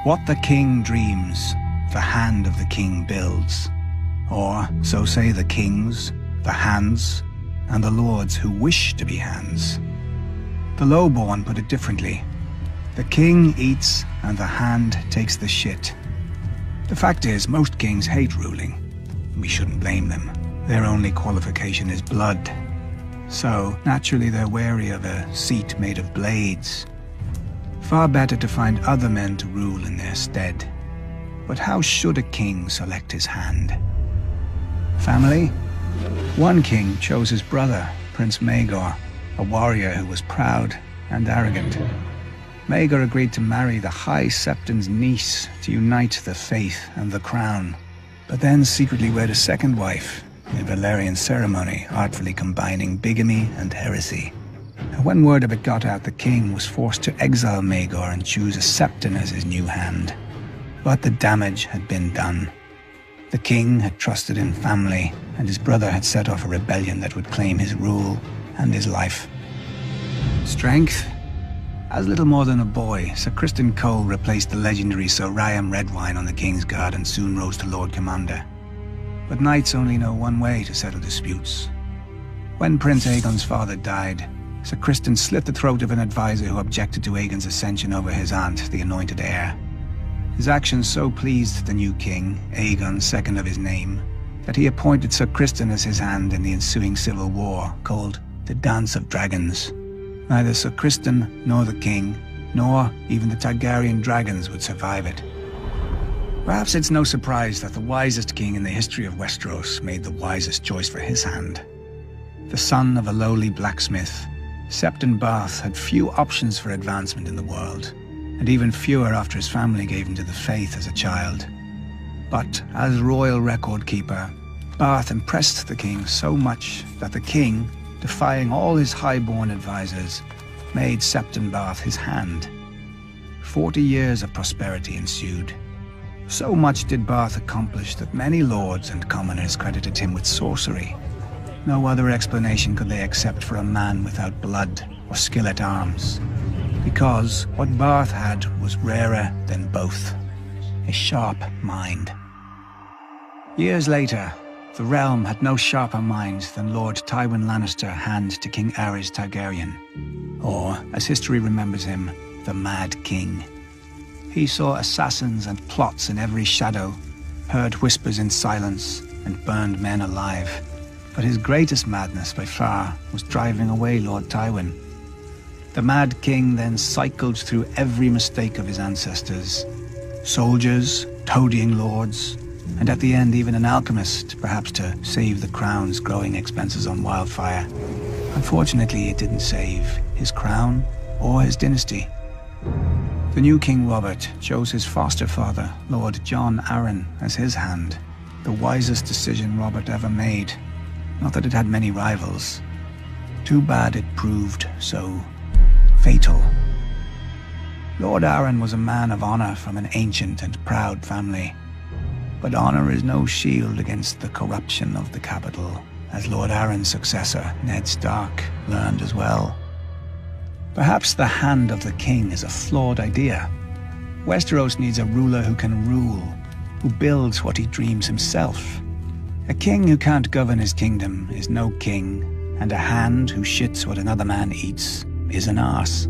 What the king dreams, the hand of the king builds. Or, so say the kings, the hands, and the lords who wish to be hands. The lowborn put it differently. The king eats and the hand takes the shit. The fact is, most kings hate ruling. We shouldn't blame them. Their only qualification is blood. So, naturally they're wary of a seat made of blades. Far better to find other men to rule in their stead. But how should a king select his hand? Family? One king chose his brother, Prince Maegor, a warrior who was proud and arrogant. Maegor agreed to marry the High Septon's niece to unite the faith and the crown, but then secretly wed a second wife, in a Valyrian ceremony artfully combining bigamy and heresy. And when word of it got out, the king was forced to exile Maegor and choose a Septon as his new hand. But the damage had been done. The king had trusted in family, and his brother had set off a rebellion that would claim his rule and his life. Strength? As little more than a boy, Sir Criston Cole replaced the legendary Sir Rayam Redwine on the King's Guard and soon rose to Lord Commander. But knights only know one way to settle disputes. When Prince Aegon's father died, Sir Criston slit the throat of an advisor who objected to Aegon's ascension over his aunt, the anointed heir. His actions so pleased the new king, Aegon, second of his name, that he appointed Sir Criston as his hand in the ensuing civil war, called the Dance of Dragons. Neither Sir Criston nor the king, nor even the Targaryen dragons would survive it. Perhaps it's no surprise that the wisest king in the history of Westeros made the wisest choice for his hand. The son of a lowly blacksmith, Septon Barth had few options for advancement in the world, and even fewer after his family gave him to the faith as a child. But as royal record keeper, Barth impressed the king so much that the king, defying all his highborn advisors, made Septon Barth his hand. 40 years of prosperity ensued. So much did Barth accomplish that many lords and commoners credited him with sorcery. No other explanation could they accept for a man without blood or skill at arms. Because what Barth had was rarer than both: a sharp mind. Years later, the realm had no sharper mind than Lord Tywin Lannister, hand to King Aerys Targaryen, or, as history remembers him, the Mad King. He saw assassins and plots in every shadow, heard whispers in silence, and burned men alive. But his greatest madness by far was driving away Lord Tywin. The Mad King then cycled through every mistake of his ancestors. Soldiers, toadying lords, and at the end even an alchemist, perhaps to save the crown's growing expenses on wildfire. Unfortunately, it didn't save his crown or his dynasty. The new King Robert chose his foster father, Lord Jon Arryn, as his hand. The wisest decision Robert ever made. Not that it had many rivals. Too bad it proved so fatal. Lord Arryn was a man of honor from an ancient and proud family. But honor is no shield against the corruption of the capital, as Lord Arryn's successor, Ned Stark, learned as well. Perhaps the hand of the king is a flawed idea. Westeros needs a ruler who can rule, who builds what he dreams himself. A king who can't govern his kingdom is no king, and a hand who shits what another man eats is an arse.